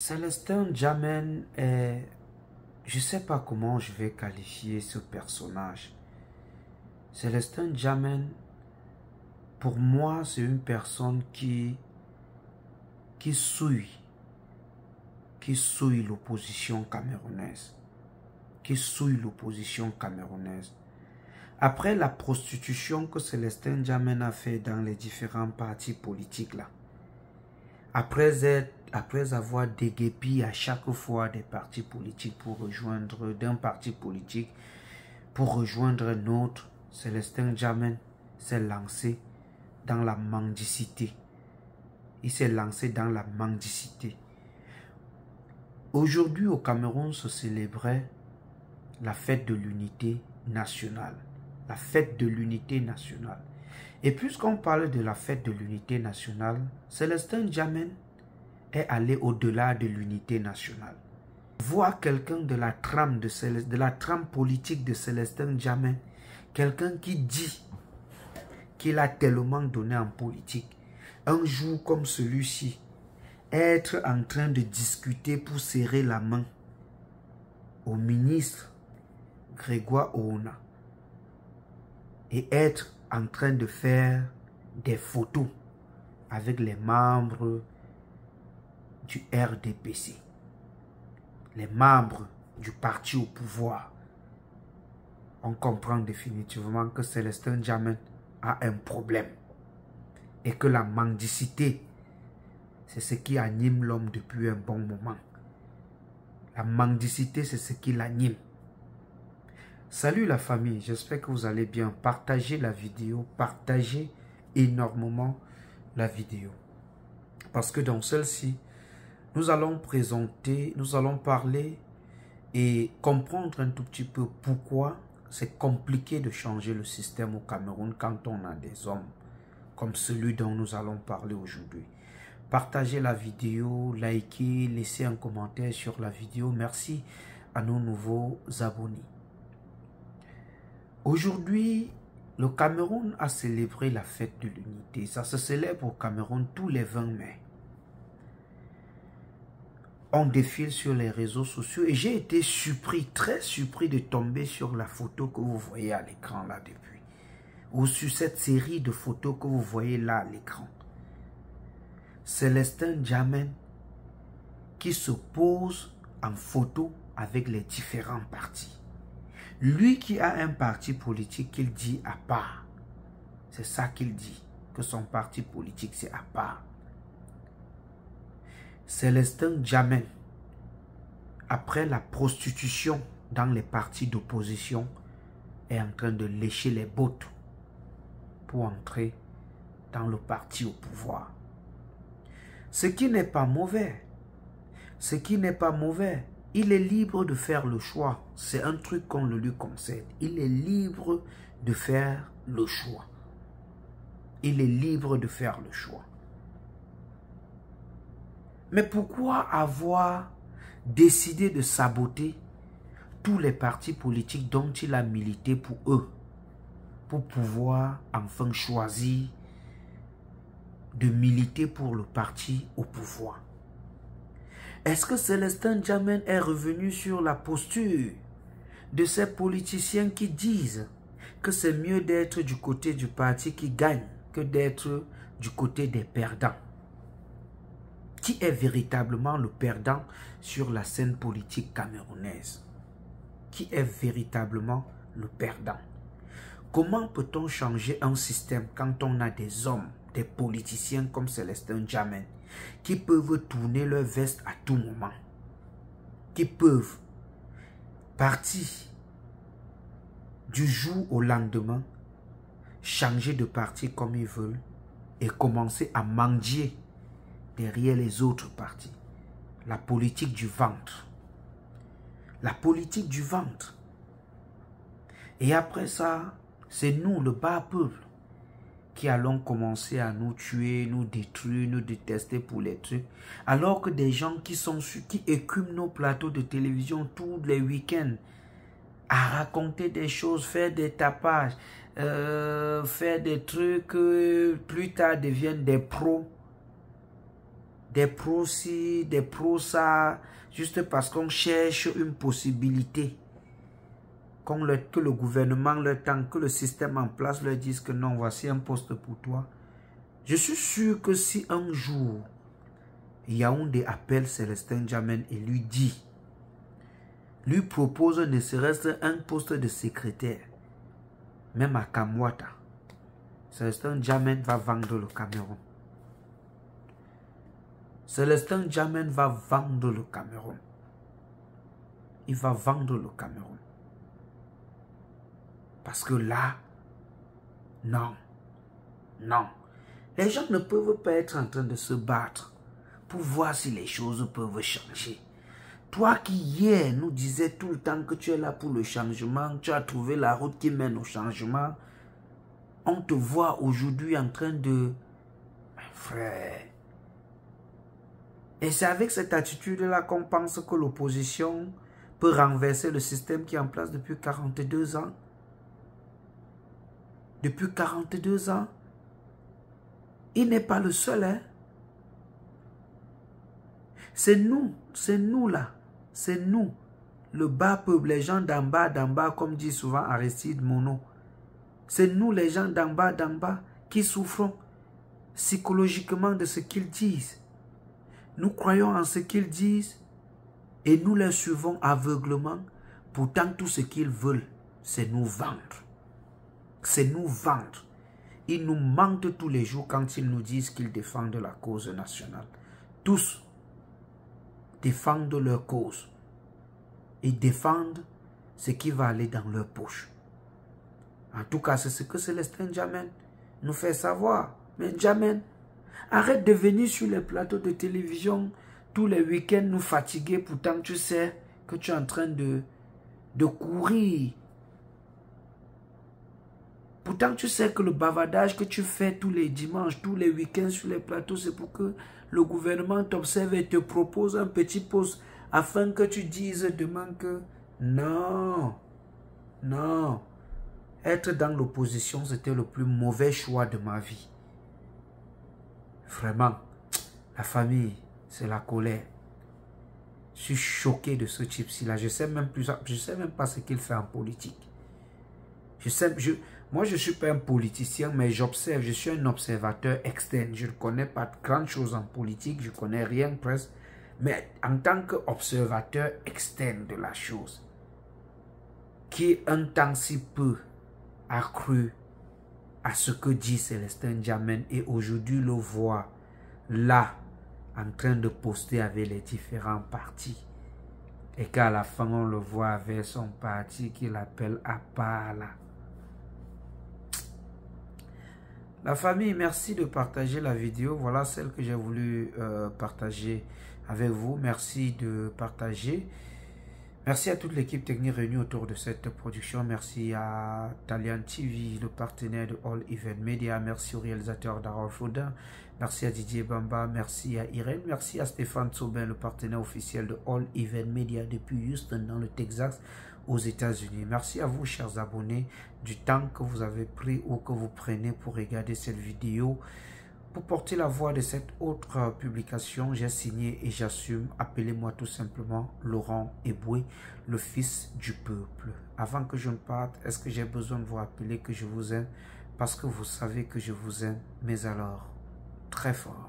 Célestin Djamen est... Je ne sais pas comment je vais qualifier ce personnage. Célestin Djamen, pour moi, c'est une personne qui souille l'opposition camerounaise. Après la prostitution que Célestin Djamen a fait dans les différents partis politiques là, après avoir déguépi à chaque fois des partis politiques d'un parti politique pour rejoindre un autre, Célestin Djamen s'est lancé dans la mendicité. Aujourd'hui au Cameroun se célébrait la fête de l'unité nationale. Et puisqu'on parle de la fête de l'unité nationale, Célestin Djamen est allé au-delà de l'unité nationale. Voir quelqu'un de la trame politique de Célestin Djamen, quelqu'un qui dit qu'il a tellement donné en politique, un jour comme celui-ci, être en train de discuter pour serrer la main au ministre Grégoire Ouna et être en train de faire des photos avec les membres du RDPC, les membres du parti au pouvoir, on comprend définitivement que Célestin Djamen a un problème et que la mendicité, c'est ce qui anime l'homme depuis un bon moment. La mendicité, c'est ce qui l'anime. Salut la famille, j'espère que vous allez bien. Partagez la vidéo, partagez énormément la vidéo. Parce que dans celle-ci, nous allons parler et comprendre un tout petit peu pourquoi c'est compliqué de changer le système au Cameroun quand on a des hommes comme celui dont nous allons parler aujourd'hui. Partagez la vidéo, likez, laissez un commentaire sur la vidéo. Merci à nos nouveaux abonnés. Aujourd'hui, le Cameroun a célébré la fête de l'unité. Ça se célèbre au Cameroun tous les 20 mai. On défile sur les réseaux sociaux et j'ai été très surpris de tomber sur la photo que vous voyez à l'écran là depuis. Ou sur cette série de photos que vous voyez là à l'écran. Célestin Djamen qui se pose en photo avec les différents partis. Lui qui a un parti politique qu'il dit à part. C'est ça qu'il dit, que son parti politique c'est à part. Célestin Djamen, après la prostitution dans les partis d'opposition, est en train de lécher les bottes pour entrer dans le parti au pouvoir. Ce qui n'est pas mauvais. Il est libre de faire le choix. C'est un truc qu'on le lui concède. Il est libre de faire le choix. Mais pourquoi avoir décidé de saboter tous les partis politiques dont il a milité pour eux, pour pouvoir enfin choisir de militer pour le parti au pouvoir? Est-ce que Célestin Djamen est revenu sur la posture de ces politiciens qui disent que c'est mieux d'être du côté du parti qui gagne que d'être du côté des perdants? Qui est véritablement le perdant sur la scène politique camerounaise? Qui est véritablement le perdant? Comment peut-on changer un système quand on a des hommes, des politiciens comme Célestin Djamen qui peuvent tourner leur veste à tout moment, qui peuvent partir du jour au lendemain, changer de parti comme ils veulent et commencer à mendier derrière les autres partis? La politique du ventre. Et après ça, c'est nous, le bas peuple, qui allons commencer à nous tuer, nous détruire, nous détester pour les trucs. Alors que des gens qui écument nos plateaux de télévision tous les week-ends à raconter des choses, faire des tapages, faire des trucs plus tard deviennent des pros. des pros-ci, des pros-ça, juste parce qu'on cherche une possibilité. Que le gouvernement leur tend, que le système en place leur dise que non, voici un poste pour toi. Je suis sûr que si un jour, Yaoundé appelle Célestin Djamène et lui propose ne serait-ce un poste de secrétaire, même à Kamwata, Célestin Djamène va vendre le Cameroun. Célestin Djamène va vendre le Cameroun. Il va vendre le Cameroun. Parce que là, non, non. Les gens ne peuvent pas être en train de se battre pour voir si les choses peuvent changer. Toi qui hier nous disais tout le temps que tu es là pour le changement, tu as trouvé la route qui mène au changement, on te voit aujourd'hui en train de... Frère. Et c'est avec cette attitude-là qu'on pense que l'opposition peut renverser le système qui est en place depuis 42 ans. Depuis 42 ans. Il n'est pas le seul, hein. C'est nous là. C'est nous, le bas peuple, les gens d'en bas, comme dit souvent Aristide Monod. C'est nous, les gens d'en bas, qui souffrons psychologiquement de ce qu'ils disent. Nous croyons en ce qu'ils disent et nous les suivons aveuglement. Pourtant, tout ce qu'ils veulent, c'est nous vendre. C'est nous vendre. Ils nous mentent tous les jours quand ils nous disent qu'ils défendent la cause nationale. Tous défendent leur cause. Ils défendent ce qui va aller dans leur poche. En tout cas, c'est ce que Célestin Djamène nous fait savoir. Mais Djamène, arrête de venir sur les plateaux de télévision tous les week-ends nous fatiguer. Pourtant, tu sais que tu es en train de courir. Pourtant, tu sais que le bavardage que tu fais tous les dimanches, tous les week-ends sur les plateaux, c'est pour que le gouvernement t'observe et te propose un petit poste afin que tu dises demain que non, non, être dans l'opposition, c'était le plus mauvais choix de ma vie. Vraiment, la famille, c'est la colère. Je suis choqué de ce type-ci-là. Je ne sais même pas ce qu'il fait en politique. Moi, je ne suis pas un politicien, mais j'observe. Je suis un observateur externe. Je ne connais pas grand chose en politique. Je ne connais rien presque. Mais en tant qu'observateur externe de la chose, qui un temps si peu a cru à ce que dit Célestin Djamène et aujourd'hui le voit là, en train de poster avec les différents partis. Et qu'à la fin, on le voit avec son parti qu'il appelle Apala. La famille, merci de partager la vidéo. Voilà celle que j'ai voulu partager avec vous. Merci de partager. Merci à toute l'équipe technique réunie autour de cette production. Merci à Talian TV, le partenaire de All Event Media. Merci au réalisateur Darol Foda. Merci à Didier Bamba. Merci à Irène. Merci à Stéphane Sobin, le partenaire officiel de All Event Media depuis Houston, dans le Texas, aux États-Unis. Merci à vous, chers abonnés, du temps que vous avez pris ou que vous prenez pour regarder cette vidéo. Pour porter la voix de cette autre publication, j'ai signé et j'assume. Appelez-moi tout simplement Laurent Eboué, le fils du peuple. Avant que je ne parte, est-ce que j'ai besoin de vous rappeler que je vous aime? Parce que vous savez que je vous aime, mais alors, très fort.